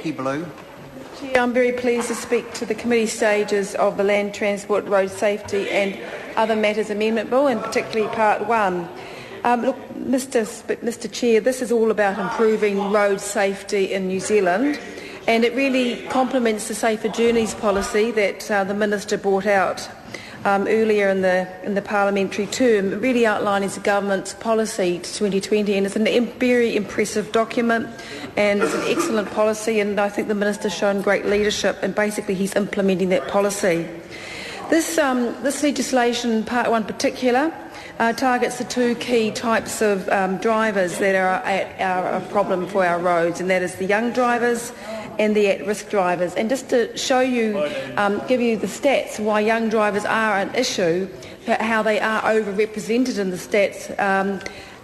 Blue. I'm very pleased to speak to the committee stages of the Land Transport, Road Safety and Other Matters Amendment Bill, and particularly Part 1. Look, Mr Chair, this is all about improving road safety in New Zealand, and it really complements the Safer Journeys policy that the Minister brought out earlier in the parliamentary term. It really outlines the government's policy to 2020, and it's a very impressive document, and it's an excellent policy, and I think the Minister's shown great leadership, and basically he's implementing that policy. This legislation, Part 1 in particular, targets the two key types of drivers that are a problem for our roads, and that is the young drivers and the at-risk drivers. And just to show you, give you the stats why young drivers are an issue, how they are overrepresented in the stats.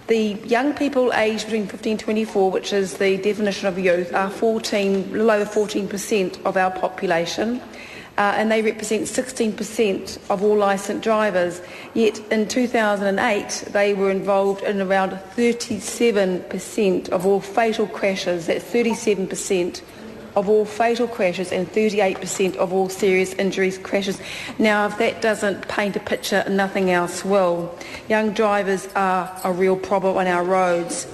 The young people aged between 15 and 24, which is the definition of youth, are little over 14% of our population. And they represent 16% of all licensed drivers. Yet in 2008, they were involved in around 37% of all fatal crashes. That's 37% of all fatal crashes and 38% of all serious injuries crashes. Now, if that doesn't paint a picture, nothing else will. Young drivers are a real problem on our roads.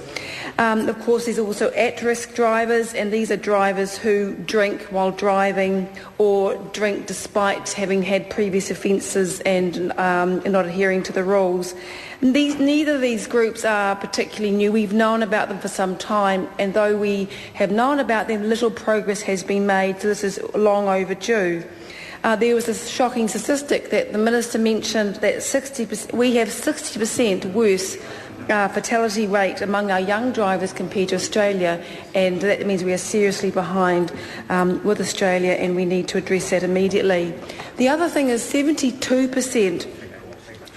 Of course, there's also at-risk drivers, and these are drivers who drink while driving or drink despite having had previous offences and not adhering to the rules. Neither of these groups are particularly new. We've known about them for some time, and though we have known about them, little progress has been made, so this is long overdue. There was a shocking statistic that the Minister mentioned that we have 60% worse fatality rate among our young drivers compared to Australia, and that means we are seriously behind with Australia, and we need to address that immediately. The other thing is 72%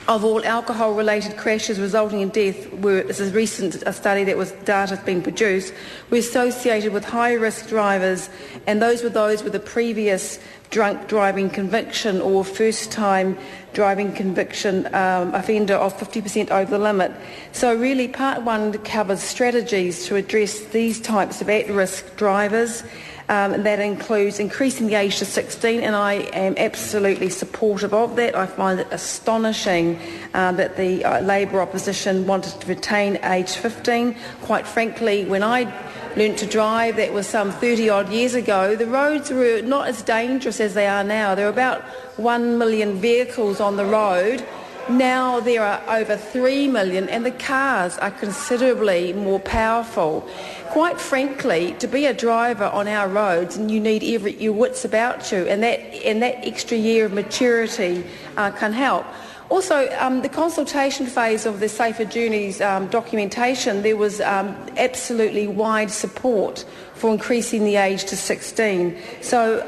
of all alcohol-related crashes resulting in death this is a study that was data that's been produced, were associated with high-risk drivers, and those with a previous drunk driving conviction or first-time driving conviction offender of 50% over the limit. So really, Part 1 covers strategies to address these types of at-risk drivers. That includes increasing the age to 16, and I am absolutely supportive of that. I find it astonishing that the Labour opposition wanted to retain age 15. Quite frankly, when I learnt to drive, that was some 30-odd years ago, the roads were not as dangerous as they are now. There are about 1 million vehicles on the road. Now there are over 3 million, and the cars are considerably more powerful. Quite frankly, to be a driver on our roads, and you need your wits about you, and that extra year of maturity can help. Also, the consultation phase of the Safer Journeys documentation, there was absolutely wide support for increasing the age to 16. So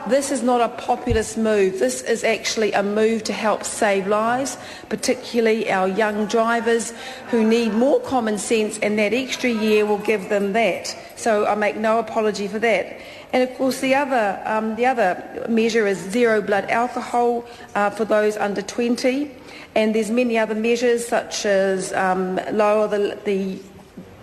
this is not a populist move. This is actually a move to help save lives, particularly our young drivers who need more common sense, and that extra year will give them that. So I make no apology for that. And of course, the other measure is zero blood alcohol for those under 20, and there's many other measures such as lower the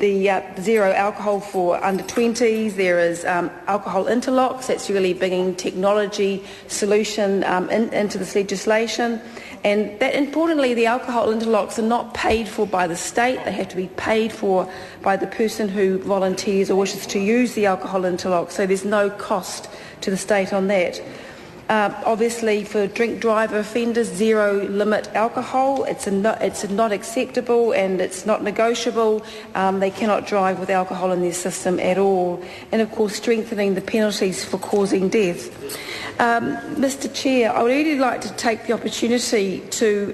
zero alcohol for under 20s. There is alcohol interlocks. That's really bringing technology solution into this legislation. And that, importantly, the alcohol interlocks are not paid for by the state. They have to be paid for by the person who volunteers or wishes to use the alcohol interlock. So there's no cost to the state on that. Obviously, for drink driver offenders, zero limit alcohol. It's not acceptable, and it's not negotiable. They cannot drive with alcohol in their system at all. And of course, strengthening the penalties for causing death. Mr Chair, I would really like to take the opportunity to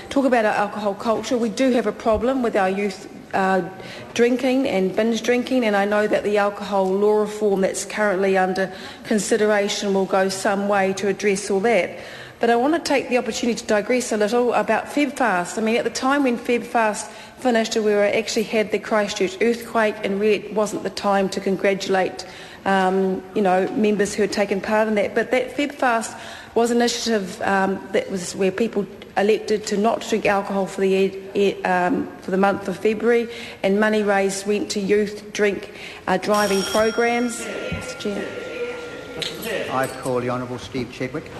talk about our alcohol culture. We do have a problem with our youth drinking and binge drinking, and I know that the alcohol law reform that's currently under consideration will go some way to address all that. But I want to take the opportunity to digress a little about FebFast. I mean, at the time when FebFast finished, we actually had the Christchurch earthquake, and really it wasn't the time to congratulate members who had taken part in that. But that FebFast was an initiative that was where people elected to not drink alcohol for the month of February, and money raised went to youth driving programs. Mr Chair. I call the Honourable Steve Chadwick.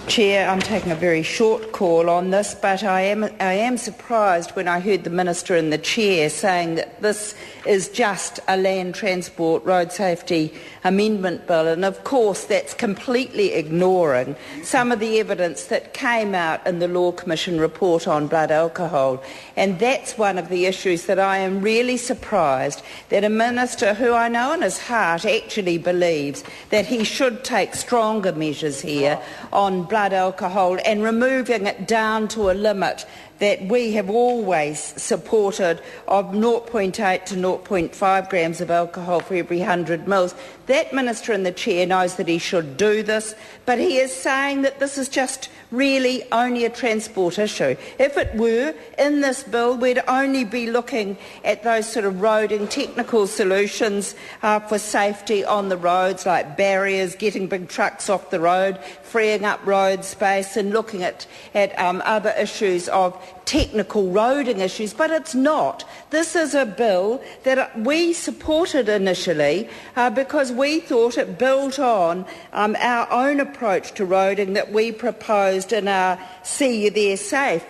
Chair, I'm taking a very short call on this, but I am surprised when I heard the Minister and the Chair saying that this is just a Land Transport Road Safety Amendment Bill, and of course that's completely ignoring some of the evidence that came out in the Law Commission report on blood alcohol, and that's one of the issues that I am really surprised that a Minister who I know in his heart actually believes that he should take stronger measures here on blood alcohol and removing it down to a limit that we have always supported of 0.8 to 0.5 grams of alcohol for every 100 mils. That Minister in the Chair knows that he should do this, but he is saying that this is just really only a transport issue. If it were in this bill, we'd only be looking at those sort of roading technical solutions for safety on the roads, like barriers, getting big trucks off the road, freeing up road space, and looking at other issues of technical roading issues, but it's not. This is a bill that we supported initially because we thought it built on our own approach to roading that we proposed in our See You There Safe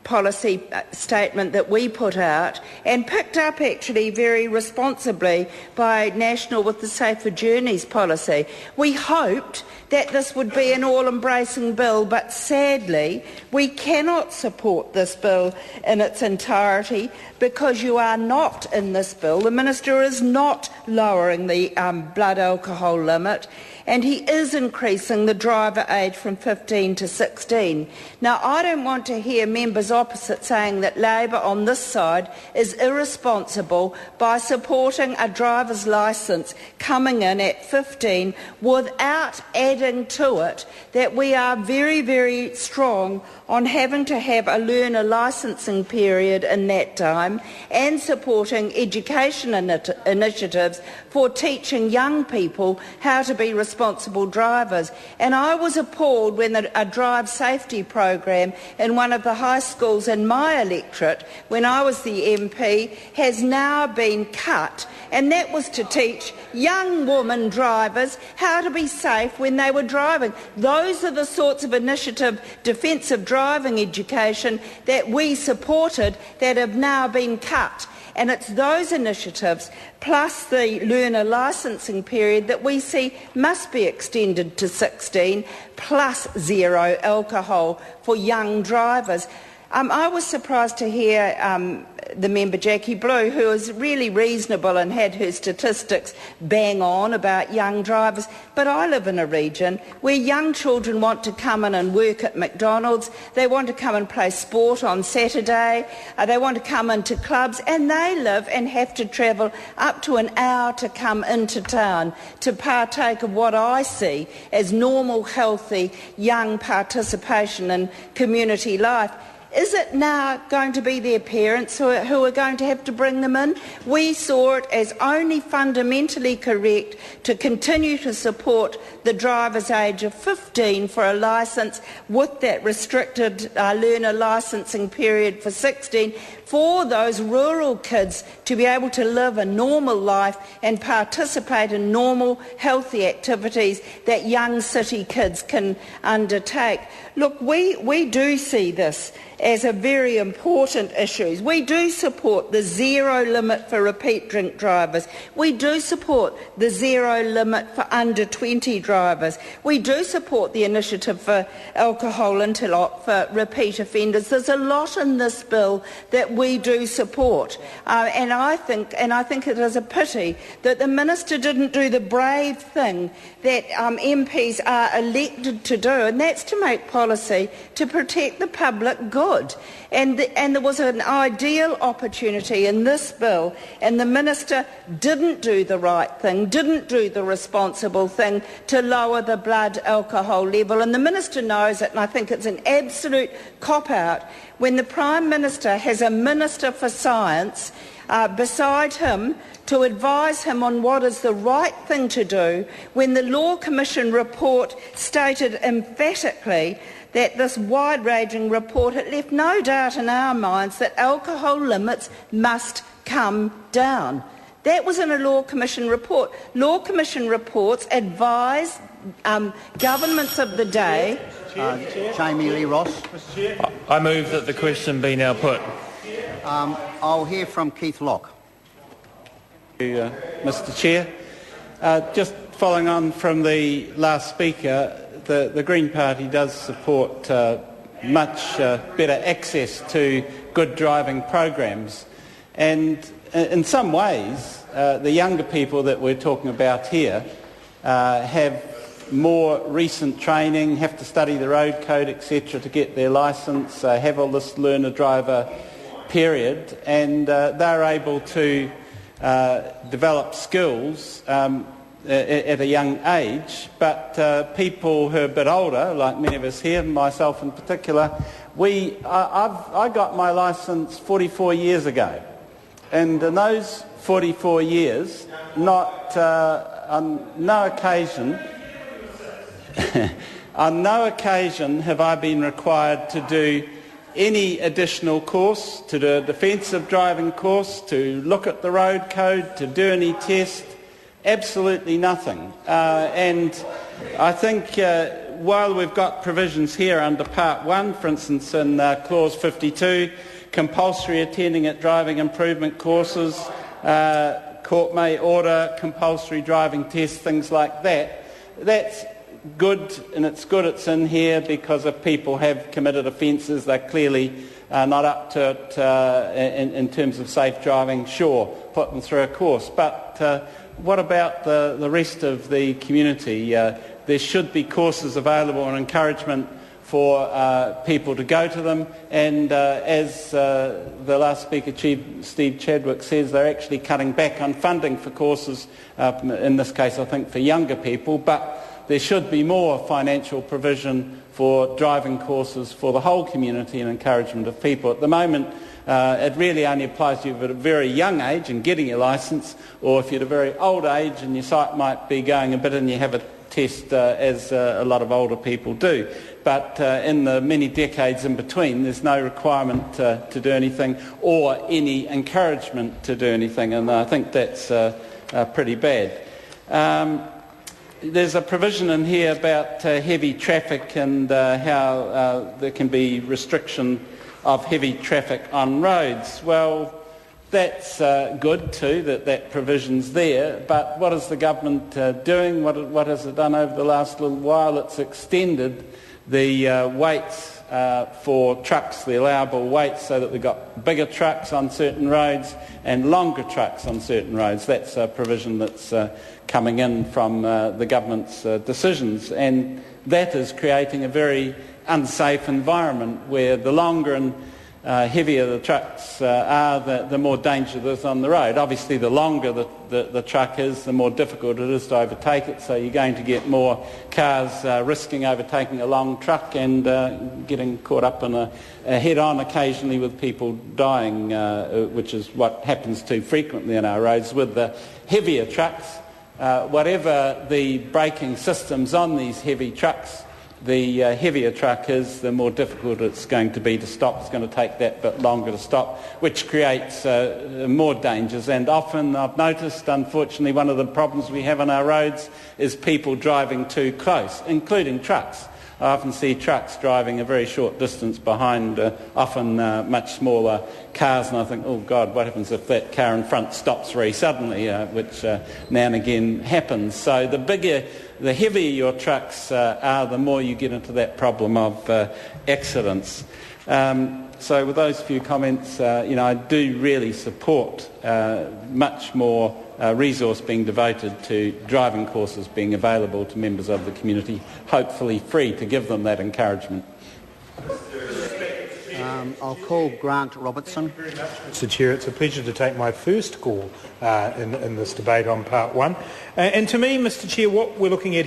policy statement that we put out, and picked up actually very responsibly by National with the Safer Journeys policy. We hoped that this would be an all-embracing bill, but sadly we cannot support this bill in its entirety because you are not in this bill. The Minister is not lowering the blood alcohol limit, and he is increasing the driver age from 15 to 16. Now, I don't want to hear members opposite saying that Labor on this side is irresponsible by supporting a driver's licence coming in at 15 without adding to it that we are very, very strong on having to have a learner licensing period in that time, and supporting education initiatives for teaching young people how to be responsible drivers. And I was appalled when a drive safety program in one of the high schools in my electorate, when I was the MP, has now been cut, and that was to teach young women drivers how to be safe when they were driving. Those are the sorts of initiative, defensive driving education that we supported that have now been cut. And it's those initiatives, plus the learner licensing period, that we see must be extended to 16, plus zero alcohol for young drivers. I was surprised to hear the member Jackie Blue, who is really reasonable and had her statistics bang on about young drivers. But I live in a region where young children want to come in and work at McDonald's, they want to come and play sport on Saturday, they want to come into clubs, and they live and have to travel up to an hour to come into town to partake of what I see as normal, healthy, young participation in community life. Is it now going to be their parents who are going to have to bring them in? We saw it as only fundamentally correct to continue to support the driver's age of 15 for a licence with that restricted learner licensing period for 16 for those rural kids to be able to live a normal life and participate in normal, healthy activities that young city kids can undertake. Look, we do see this as a very important issue. We do support the zero limit for repeat drink drivers. We do support the zero limit for under 20 drivers. We do support the initiative for alcohol interlock for repeat offenders. There's a lot in this bill that we do support, and I think it is a pity that the Minister didn't do the brave thing that MPs are elected to do, and that's to make policy to protect the public good. And there was an ideal opportunity in this bill, and the Minister didn't do the right thing, didn't do the responsible thing to lower the blood alcohol level. And the Minister knows it, and I think it's an absolute cop-out when the Prime Minister has a Minister for Science beside him to advise him on what is the right thing to do, when the Law Commission report stated emphatically that this wide-ranging report had left no doubt in our minds that alcohol limits must come down. That was in a Law Commission report. Law Commission reports advise governments of the day. Jamie Lee Ross. I move that the question be now put. I'll hear from Keith Locke. Mr. Chair. Just following on from the last speaker, the Green Party does support much better access to good driving programs. And in some ways, the younger people that we're talking about here have more recent training, have to study the road code, etc., to get their licence, have all this learner-driver period, and they're able to develop skills at a young age. But people who are a bit older, like many of us here, myself in particular, I got my licence 44 years ago. And in those 44 years, on no occasion have I been required to do any additional course, to do a defensive driving course, to look at the road code, to do any test, absolutely nothing. And I think while we've got provisions here under Part 1, for instance in Clause 52, compulsory attending at driving improvement courses, court may order compulsory driving tests, things like that, that's good, and it's good it's in here because if people have committed offences, they're clearly not up to it in terms of safe driving. Sure, put them through a course. But what about the rest of the community? There should be courses available and encouragement for people to go to them, and as the last speaker, Steve Chadwick, says, they're actually cutting back on funding for courses, in this case I think for younger people, but there should be more financial provision for driving courses for the whole community and encouragement of people. At the moment, it really only applies to you at a very young age and getting your licence, or if you're at a very old age and your sight might be going a bit and you have a test, as a lot of older people do. But in the many decades in between, there's no requirement to do anything or any encouragement to do anything, and I think that's pretty bad. There's a provision in here about heavy traffic and how there can be restriction of heavy traffic on roads. Well, that's good too, that provision's there, but what is the government doing? What has it done over the last little while? It's extended the weights for trucks, the allowable weights, so that we've got bigger trucks on certain roads and longer trucks on certain roads. That's a provision that's coming in from the government's decisions, and that is creating a very unsafe environment where the longer and heavier the trucks are, the more danger there's on the road. Obviously, the longer the truck is, the more difficult it is to overtake it, so you're going to get more cars risking overtaking a long truck and getting caught up in a head-on occasionally with people dying, which is what happens too frequently on our roads. With the heavier trucks, whatever the braking systems on these heavy trucks, the heavier truck is, the more difficult it's going to be to stop. It's going to take that bit longer to stop, which creates more dangers. And often, I've noticed, unfortunately, one of the problems we have on our roads is people driving too close, including trucks. I often see trucks driving a very short distance behind often much smaller cars, and I think, oh God, what happens if that car in front stops very suddenly, which now and again happens. So the heavier your trucks are, the more you get into that problem of accidents. So with those few comments, I do really support much more resource being devoted to driving courses being available to members of the community, hopefully free, to give them that encouragement. I'll call Grant Robertson. Mr. Chair, it's a pleasure to take my first call in this debate on Part 1. And to me, Mr. Chair, what we're looking at here